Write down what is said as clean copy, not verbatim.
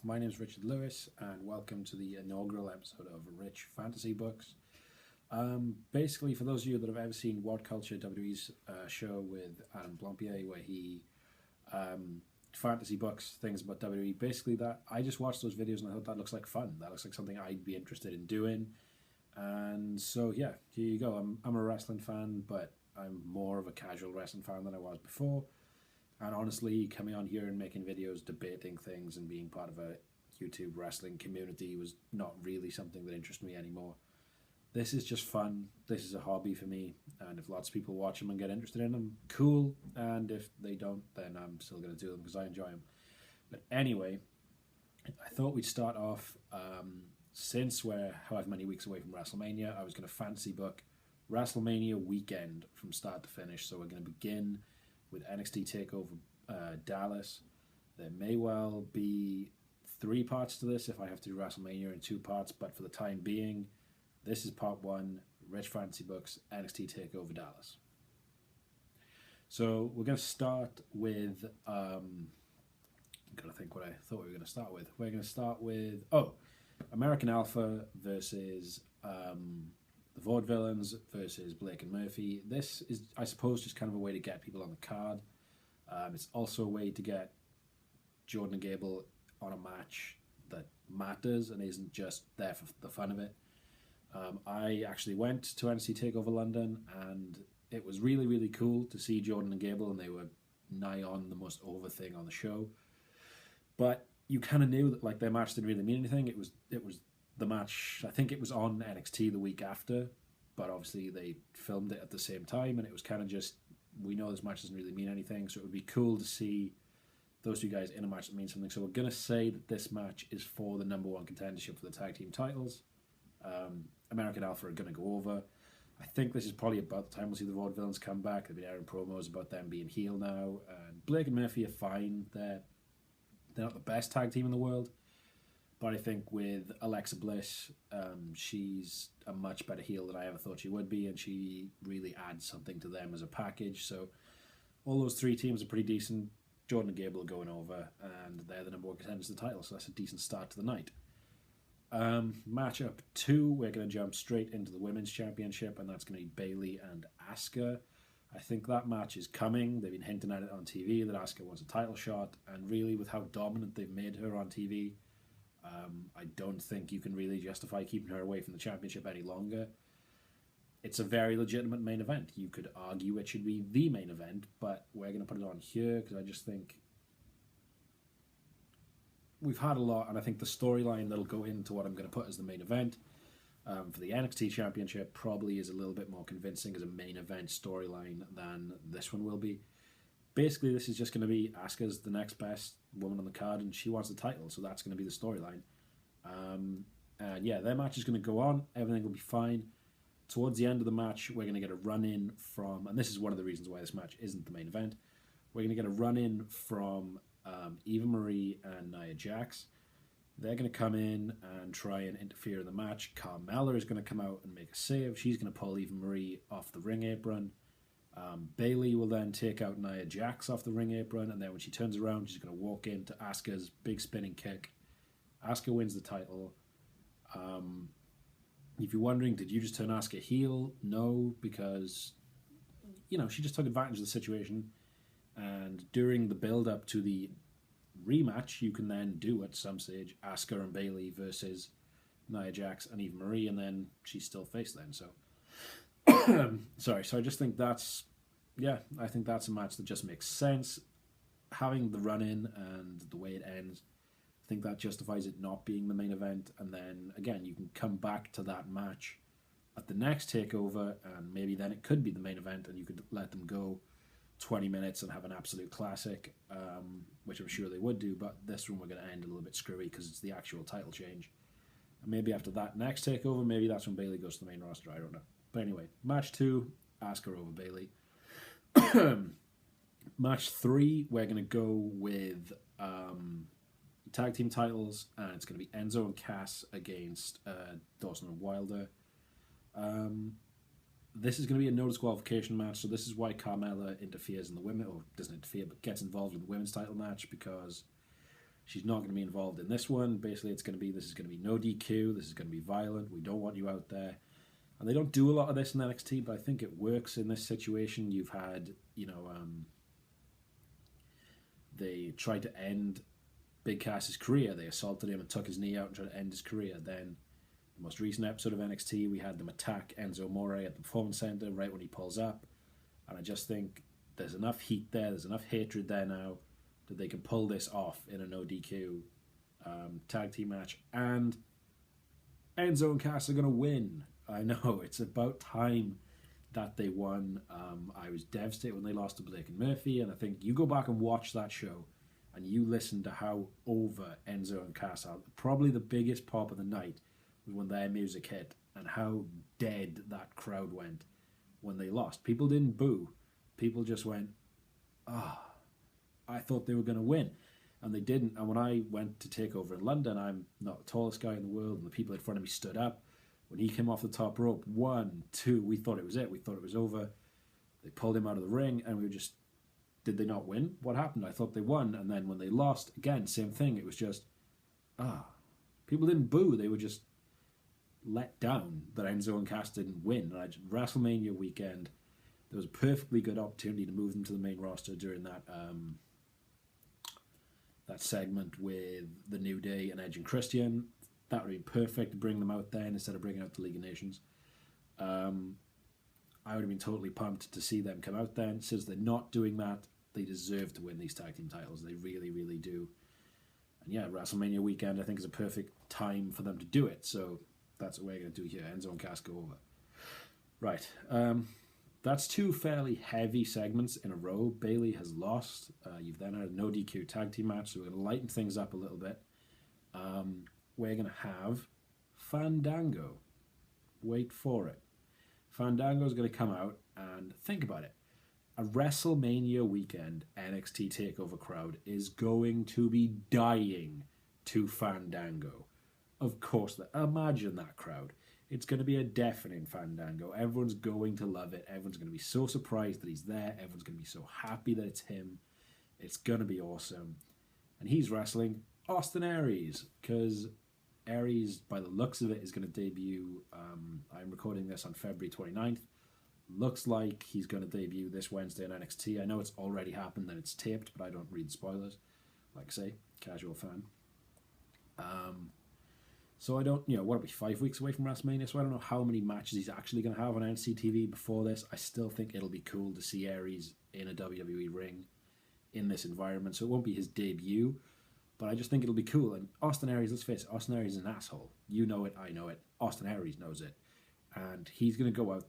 My name is Richard Lewis, and welcome to the inaugural episode of Rich Fantasy Books. Basically, for those of you that have ever seen What Culture, WWE's show with Adam Blampier, where he fantasy books things about WWE, basically that I just watched those videos and I thought that looks like fun. That looks like something I'd be interested in doing. And so, yeah, here you go. I'm a wrestling fan, but I'm more of a casual wrestling fan than I was before. And honestly, coming on here and making videos, debating things and being part of a YouTube wrestling community was not really something that interested me anymore. This is just fun. This is a hobby for me. And if lots of people watch them and get interested in them, cool. And if they don't, then I'm still going to do them because I enjoy them. But anyway, I thought we'd start off, since we're however many weeks away from WrestleMania, I was going to fantasy book WrestleMania weekend from start to finish. So we're going to begin with NXT Takeover Dallas. There may well be 3 parts to this if I have to do WrestleMania in 2 parts, but for the time being, this is part 1, Rich Fantasy Books, NXT Takeover Dallas. So we're going to start with, I'm going to think what I thought we were going to start with. We're going to start with, American Alpha versus the Vaudevillains versus Blake and Murphy. This is, I suppose, just kind of a way to get people on the card. It's also a way to get Jordan and Gable on a match that matters and isn't just there for the fun of it. I actually went to NXT Takeover London, and it was really, really cool to see Jordan and Gable, and they were nigh on the most over thing on the show. But you kind of knew that their match didn't really mean anything. It was the match, I think it was on NXT the week after, but obviously they filmed it at the same time, and it was kind of just, we know this match doesn't really mean anything, so it would be cool to see those 2 guys in a match that means something. So we're going to say that this match is for the number 1 contendership for the tag team titles. American Alpha are going to go over. I think this is probably about the time we'll see the Vaudevillains come back. They've been airing promos about them being heel now. And Blake and Murphy are fine. They're not the best tag team in the world, but I think with Alexa Bliss, she's a much better heel than I ever thought she would be, and she really adds something to them as a package. So all those 3 teams are pretty decent. Jordan and Gable are going over, and they're the number 1 contenders to the title, so that's a decent start to the night. Matchup 2, we're going to jump straight into the Women's Championship, and that's going to be Bayley and Asuka. I think that match is coming. They've been hinting at it on TV that Asuka wants a title shot, and really with how dominant they've made her on TV, I don't think you can really justify keeping her away from the championship any longer. It's a very legitimate main event. You could argue it should be the main event, but we're going to put it on here because I just think we've had a lot, and I think the storyline that'll go into what I'm going to put as the main event for the NXT Championship probably is a little bit more convincing as a main event storyline than this one will be. Basically, this is just going to be Asuka's the next best woman on the card, and she wants the title, so that's going to be the storyline. And yeah, their match is going to go on. Everything will be fine. Towards the end of the match, we're going to get a run-in from, and this is one of the reasons why this match isn't the main event, we're going to get a run-in from Eva Marie and Nia Jax. They're going to come in and try and interfere in the match. Carmella is going to come out and make a save. She's going to pull Eva Marie off the ring apron. Bayley will then take out Nia Jax off the ring apron, and then when she turns around, she's going to walk into Asuka's big spinning kick. Asuka wins the title. If you're wondering, did you just turn Asuka heel? No, because, she just took advantage of the situation. And during the build-up to the rematch, you can then do at some stage Asuka and Bayley versus Nia Jax and Eva Marie, and then she's still face then. So, sorry. So I just think I think that's a match that just makes sense. Having the run-in and the way it ends, I think that justifies it not being the main event. And then again, you can come back to that match at the next takeover, and maybe then it could be the main event, and you could let them go 20 minutes and have an absolute classic, which I'm sure they would do, but this one we're going to end a little bit screwy because it's the actual title change. And maybe after that next takeover, maybe that's when Bayley goes to the main roster, I don't know. But anyway, match 2, Asuka over Bayley. Match 3, we're going to go with tag team titles, and it's going to be Enzo and Cass against Dawson and Wilder. This is going to be a no disqualification match, so this is why Carmella interferes in the women, or doesn't interfere, but gets involved in the women's title match, because She's not going to be involved in this one. Basically, this is going to be no DQ. This is going to be violent. We don't want you out there. And they don't do a lot of this in NXT, but I think it works in this situation. You've had, they tried to end Big Cass's career. They assaulted him and took his knee out and tried to end his career. Then, the most recent episode of NXT, we had them attack Enzo Amore at the Performance Center right when he pulls up. And I just think there's enough heat there, there's enough hatred there now that they can pull this off in a no DQ tag team match. And Enzo and Cass are going to win. I know, it's about time that they won. I was devastated when they lost to Blake and Murphy, and I think you go back and watch that show and you listen to how over Enzo and Cass are. Probably the biggest pop of the night was when their music hit and how dead that crowd went when they lost. People didn't boo. People just went, I thought they were going to win. And they didn't. And when I went to Takeover in London, I'm not the tallest guy in the world, and the people in front of me stood up. When he came off the top rope, 1, 2, we thought it was it. We thought it was over. They pulled him out of the ring, and we were just, did they not win? What happened? I thought they won. And then when they lost, again, same thing. It was just, people didn't boo. They were just let down that Enzo and Cass didn't win. And WrestleMania weekend, there was a perfectly good opportunity to move them to the main roster during that that segment with the New Day and Edge and Christian. That would be perfect to bring them out then instead of bringing out the League of Nations. I would have been totally pumped to see them come out then. Since they're not doing that, they deserve to win these tag team titles. They really, really do. And yeah, WrestleMania weekend I think is a perfect time for them to do it. So that's what we're going to do here. Enzo and Cass go over. Right. That's 2 fairly heavy segments in a row. Bayley has lost. You've then had a no DQ tag team match, so we're going to lighten things up a little bit. We're going to have Fandango. Wait for it. Fandango is going to come out and think about it. A WrestleMania weekend NXT Takeover crowd is going to be dying to Fandango. Of course, imagine that crowd. It's going to be a deafening Fandango. Everyone's going to love it. Everyone's going to be so surprised that he's there. Everyone's going to be so happy that it's him. It's going to be awesome. And he's wrestling Austin Aries, because Aries, by the looks of it, is going to debut. I'm recording this on February 29th. Looks like he's going to debut this Wednesday on NXT. I know it's already happened and it's taped, but I don't read spoilers. Like I say, casual fan. So I don't, what are we, 5 weeks away from WrestleMania? So I don't know how many matches he's actually going to have on NXT TV before this. I still think it'll be cool to see Aries in a WWE ring in this environment. So it won't be his debut, but I just think it'll be cool. And Austin Aries, let's face it, Austin Aries is an asshole. You know it, I know it. Austin Aries knows it. And he's going to go out there